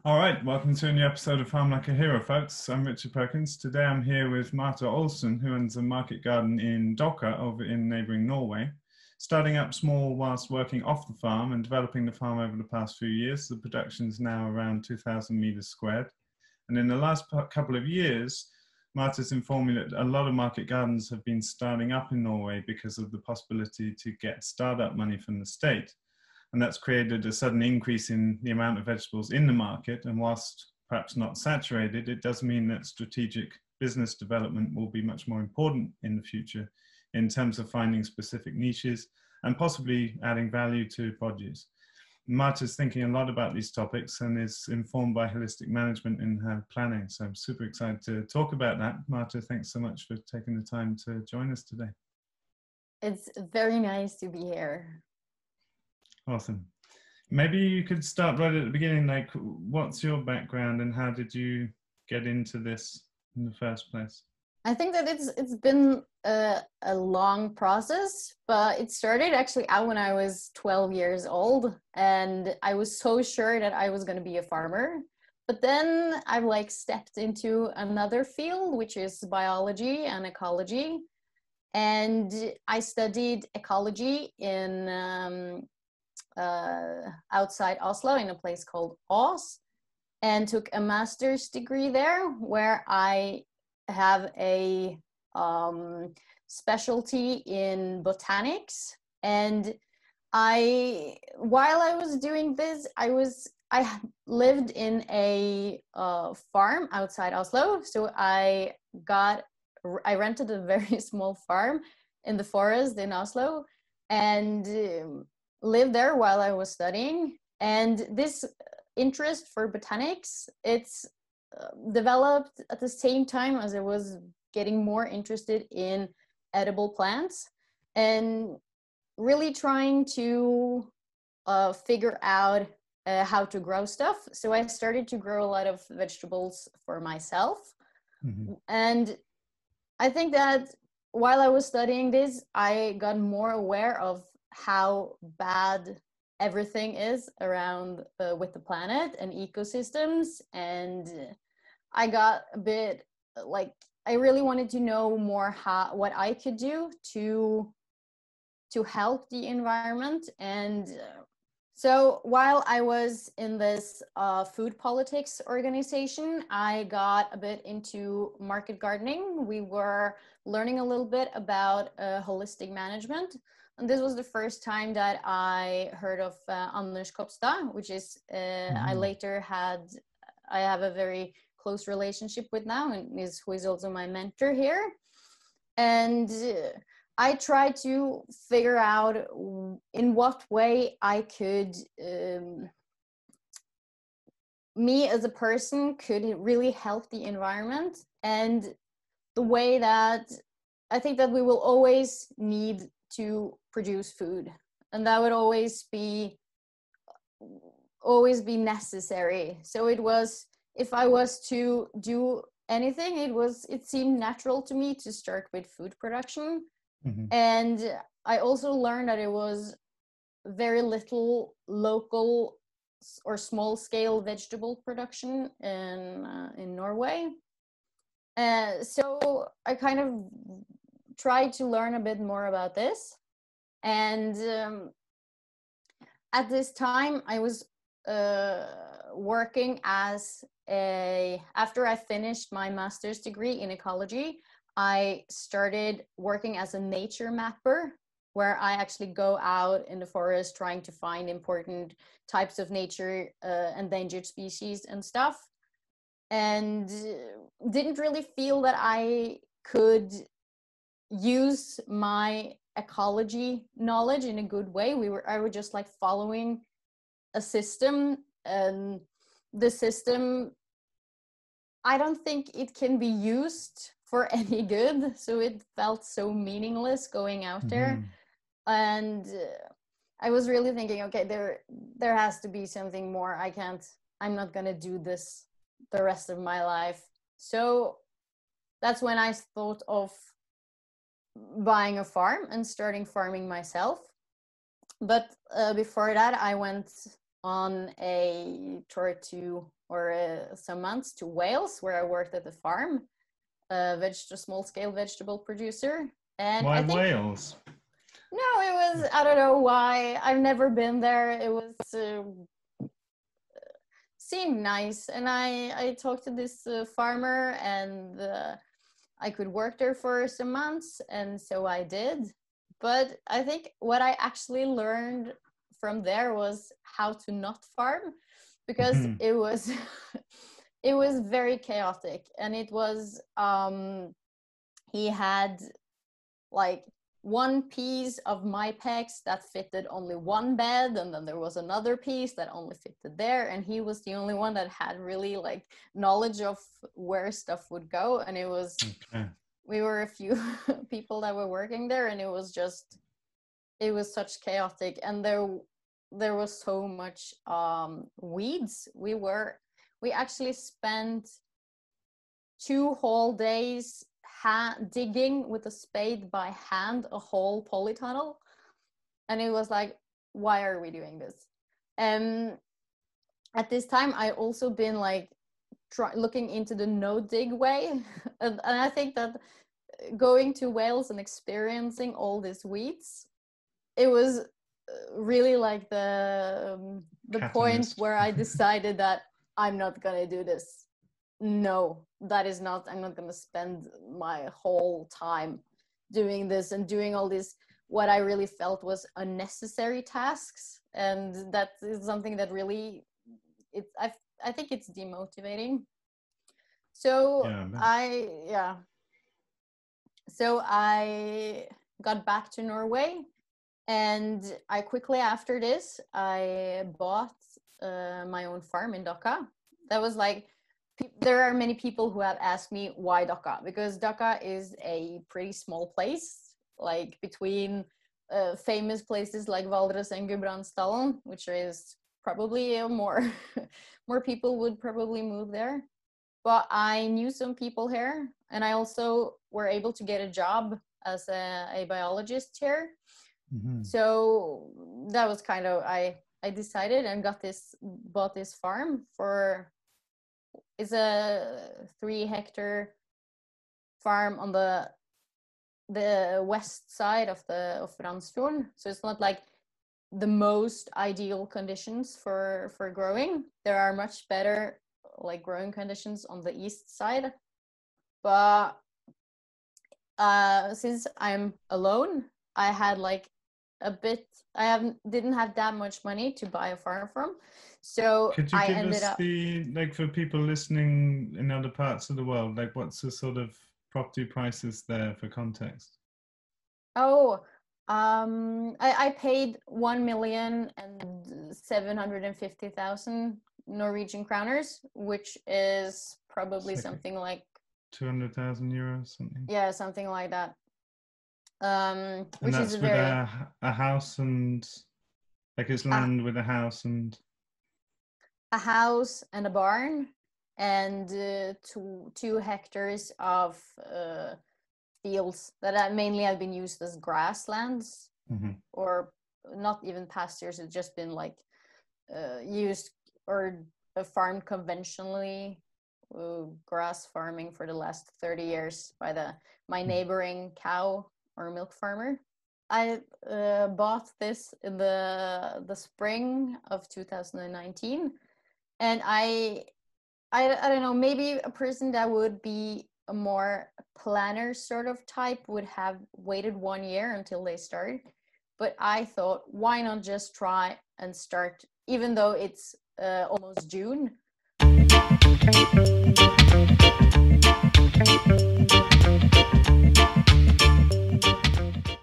All right, welcome to a new episode of Farm Like a Hero, folks. I'm Richard Perkins. Today I'm here with Marta Olsen, who owns a market garden in Dokka over in neighboring Norway. Starting up small whilst working off the farm and developing the farm over the past few years, the production's now around 2,000 meters squared. And in the last couple of years, Marta's informed me that a lot of market gardens have been starting up in Norway because of the possibility to get startup money from the state. And that's created a sudden increase in the amount of vegetables in the market. And whilst perhaps not saturated, it does mean that strategic business development will be much more important in the future in terms of finding specific niches and possibly adding value to produce. Marta's thinking a lot about these topics and is informed by holistic management in her planning. So I'm super excited to talk about that. Marta, thanks so much for taking the time to join us today. It's very nice to be here. Awesome. Maybe you could start right at the beginning, like what's your background and how did you get into this in the first place? I think that it's been a long process, but it started actually out when I was 12 years old, and I was so sure that I was going to be a farmer. But then I've stepped into another field, which is biology and ecology. And I studied ecology in outside Oslo in a place called Ås, and took a master's degree there where I have a specialty in botanics. And while I was doing this, I lived in a farm outside Oslo. So I rented a very small farm in the forest in Oslo and lived there while I was studying. And this interest for botanics, it's developed at the same time as I was getting more interested in edible plants and really trying to figure out how to grow stuff. So I started to grow a lot of vegetables for myself. Mm-hmm. And I think that while I was studying this, I got more aware of how bad everything is around with the planet and ecosystems. And I got a bit I really wanted to know more what I could do to help the environment. And so while I was in this food politics organization, I got a bit into market gardening. We were learning a little bit about holistic management. And this was the first time that I heard of Anders Kopstad, which is I have a very close relationship with now, and who is also my mentor here. And I tried to figure out in what way I could, me as a person, could really help the environment, and the way that I think that we will always need to produce food, and that would always be necessary. So it was, if I was to do anything, it seemed natural to me to start with food production. Mm-hmm. And I also learned that it was very little local or small scale vegetable production in Norway. So I kind of tried to learn a bit more about this. And at this time, I was working after I finished my master's degree in ecology, I started working as a nature mapper, where I actually go out in the forest trying to find important types of nature, endangered species and stuff. And didn't really feel that I could use my ecology knowledge in a good way. I was just following a system, and the system, I don't think it can be used for any good. So it felt so meaningless going out there. And I was really thinking, okay, there has to be something more. I'm not going to do this the rest of my life. So that's when I thought of buying a farm and starting farming myself. But before that, I went on a tour to, or some months to Wales, where I worked at the farm, a small-scale vegetable producer. And why I think, Wales? no, it was, I don't know why. I've never been there. It was seemed nice, and I talked to this farmer, and I could work there for some months, and so I did. But I think what I actually learned from there was how to not farm, because it was it was very chaotic, and it was he had like one piece of my pecs that fitted only one bed, and then there was another piece that only fitted there, and he was the only one that had really like knowledge of where stuff would go. And it was we were a few people that were working there, and it was such chaotic, and there was so much weeds. We actually spent 2 whole days digging with a spade by hand a whole polytunnel, and it was like, why are we doing this? And at this time I also been like looking into the no dig way, and I think that going to Wales and experiencing all these weeds, it was really like the point where I decided that I'm not gonna do this. No, that is not, I'm not going to spend my whole time doing this and doing all this, what I really felt was unnecessary tasks. And that is something that really, I think it's demotivating. So So I got back to Norway, and I quickly after this, I bought my own farm in Dhaka. That was like, there are many people who have asked me why Dhaka, because Dhaka is a pretty small place, like between famous places like Valdres and Gudbrandsdalen, which is probably more more people would probably move there. But I knew some people here, and I also were able to get a job as a biologist here. So that was kind of, I decided and bought this farm for, it's a 3-hectare farm on the west side of Randsfjorden. So it's not like the most ideal conditions for growing. There are much better like growing conditions on the east side. But since I'm alone, I had like didn't have that much money to buy a farm from. So could you give us like for people listening in other parts of the world, like what's the sort of property prices there for context? Oh, I paid 1,750,000 Norwegian kroners, which is probably something like 200,000 euros, something. Yeah, something like that. Which that's is with a house, and like it's land with a house and a barn, and 2 hectares of fields that mainly have been used as grasslands, or not even pastures. It's just been like used or farmed conventionally, grass farming for the last 30 years by my neighboring cow or milk farmer. I bought this in the spring of 2019, and I don't know, maybe a person that would be a more planner sort of type would have waited 1 year until they start. But I thought, why not just try and start, even though it's almost June.